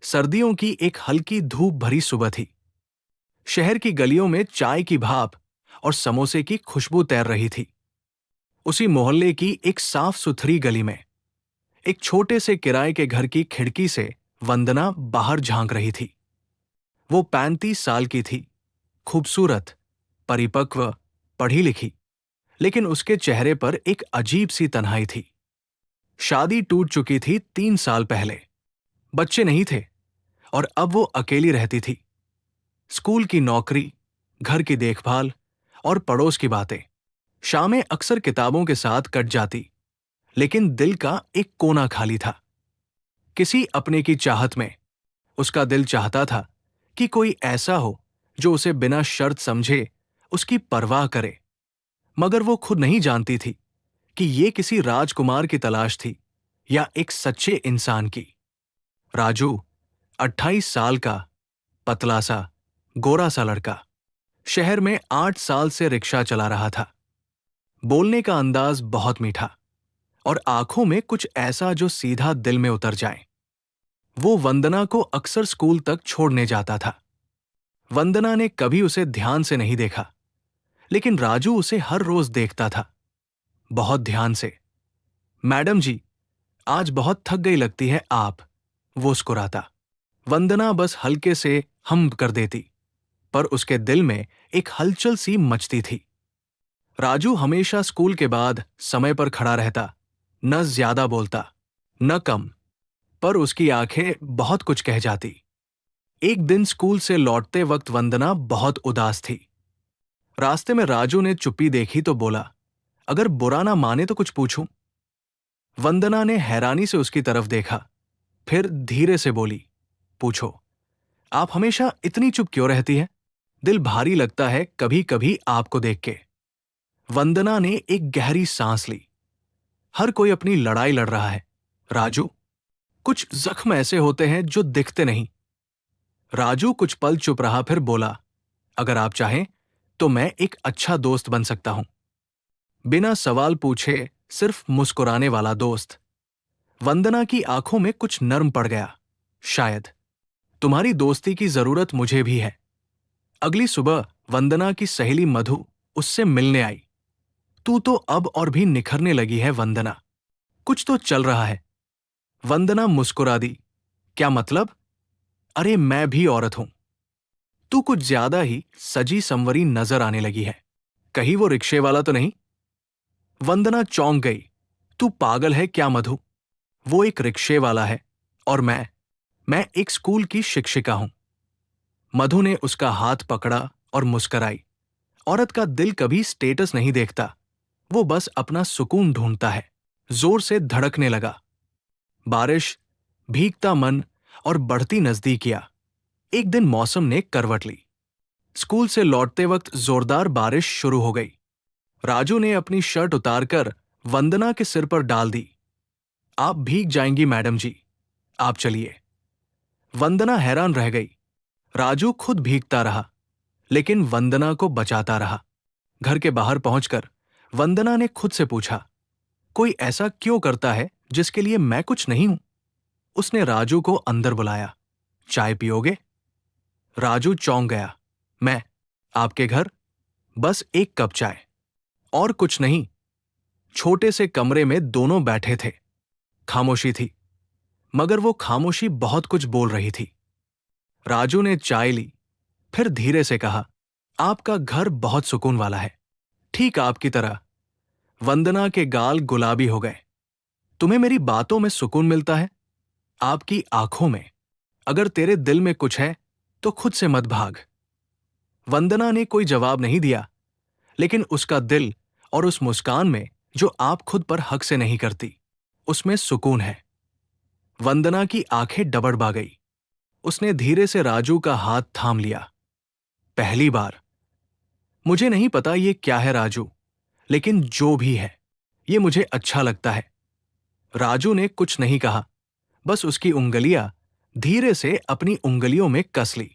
सर्दियों की एक हल्की धूप भरी सुबह थी। शहर की गलियों में चाय की भाप और समोसे की खुशबू तैर रही थी। उसी मोहल्ले की एक साफ सुथरी गली में एक छोटे से किराए के घर की खिड़की से वंदना बाहर झांक रही थी। वो 35 साल की थी, खूबसूरत, परिपक्व, पढ़ी लिखी, लेकिन उसके चेहरे पर एक अजीब सी तन्हाई थी। शादी टूट चुकी थी 3 साल पहले, बच्चे नहीं थे और अब वो अकेली रहती थी। स्कूल की नौकरी, घर की देखभाल और पड़ोस की बातें। शामें अक्सर किताबों के साथ कट जाती, लेकिन दिल का एक कोना खाली था। किसी अपने की चाहत में उसका दिल चाहता था कि कोई ऐसा हो जो उसे बिना शर्त समझे, उसकी परवाह करे। मगर वो खुद नहीं जानती थी कि ये किसी राजकुमार की तलाश थी या एक सच्चे इंसान की। राजू, 28 साल का, पतला सा, गोरा सा लड़का, शहर में 8 साल से रिक्शा चला रहा था। बोलने का अंदाज बहुत मीठा और आंखों में कुछ ऐसा जो सीधा दिल में उतर जाए। वो वंदना को अक्सर स्कूल तक छोड़ने जाता था। वंदना ने कभी उसे ध्यान से नहीं देखा, लेकिन राजू उसे हर रोज देखता था, बहुत ध्यान से। मैडम जी, आज बहुत थक गई लगती है आप, वो मुस्कुराता। वंदना बस हल्के से हम कर देती, पर उसके दिल में एक हलचल सी मचती थी। राजू हमेशा स्कूल के बाद समय पर खड़ा रहता, न ज्यादा बोलता, न कम, पर उसकी आंखें बहुत कुछ कह जाती। एक दिन स्कूल से लौटते वक्त वंदना बहुत उदास थी। रास्ते में राजू ने चुप्पी देखी तो बोला, अगर बुरा ना माने तो कुछ पूछूं। वंदना ने हैरानी से उसकी तरफ देखा, फिर धीरे से बोली, पूछो। आप हमेशा इतनी चुप क्यों रहती हैं? दिल भारी लगता है कभी कभी आपको देख के। वंदना ने एक गहरी सांस ली। हर कोई अपनी लड़ाई लड़ रहा है राजू। कुछ जख्म ऐसे होते हैं जो दिखते नहीं। राजू कुछ पल चुप रहा, फिर बोला, अगर आप चाहें तो मैं एक अच्छा दोस्त बन सकता हूं। बिना सवाल पूछे, सिर्फ मुस्कुराने वाला दोस्त। वंदना की आंखों में कुछ नर्म पड़ गया। शायद तुम्हारी दोस्ती की जरूरत मुझे भी है। अगली सुबह वंदना की सहेली मधु उससे मिलने आई। तू तो अब और भी निखरने लगी है वंदना, कुछ तो चल रहा है। वंदना मुस्कुरा दी। क्या मतलब? अरे मैं भी औरत हूं। तू कुछ ज्यादा ही सजी संवरी नजर आने लगी है। कहीं वो रिक्शे वाला तो नहीं? वंदना चौंक गई। तू पागल है क्या मधु? वो एक रिक्शे वाला है और मैं एक स्कूल की शिक्षिका हूं। मधु ने उसका हाथ पकड़ा और मुस्कराई। औरत का दिल कभी स्टेटस नहीं देखता, वो बस अपना सुकून ढूंढता है। जोर से धड़कने लगा। बारिश, भीगता मन और बढ़ती नजदीकियां। एक दिन मौसम ने करवट ली। स्कूल से लौटते वक्त जोरदार बारिश शुरू हो गई। राजू ने अपनी शर्ट उतारकर वंदना के सिर पर डाल दी। आप भीग जाएंगी मैडम जी, आप चलिए। वंदना हैरान रह गई। राजू खुद भीगता रहा, लेकिन वंदना को बचाता रहा। घर के बाहर पहुंचकर वंदना ने खुद से पूछा, कोई ऐसा क्यों करता है जिसके लिए मैं कुछ नहीं हूं? उसने राजू को अंदर बुलाया। चाय पियोगे? राजू चौंक गया। मैं? आपके घर? बस एक कप चाय, और कुछ नहीं। छोटे से कमरे में दोनों बैठे थे। खामोशी थी, मगर वो खामोशी बहुत कुछ बोल रही थी। राजू ने चाय ली, फिर धीरे से कहा, आपका घर बहुत सुकून वाला है, ठीक आपकी तरह। वंदना के गाल गुलाबी हो गए। तुम्हें मेरी बातों में सुकून मिलता है? आपकी आंखों में। अगर तेरे दिल में कुछ है तो खुद से मत भाग। वंदना ने कोई जवाब नहीं दिया, लेकिन उसका दिल और उस मुस्कान में जो आप खुद पर हक से नहीं करती, उसमें सुकून है। वंदना की आंखें डबडबा गई। उसने धीरे से राजू का हाथ थाम लिया। पहली बार। मुझे नहीं पता ये क्या है राजू, लेकिन जो भी है, ये मुझे अच्छा लगता है। राजू ने कुछ नहीं कहा, बस उसकी उंगलियां धीरे से अपनी उंगलियों में कस ली।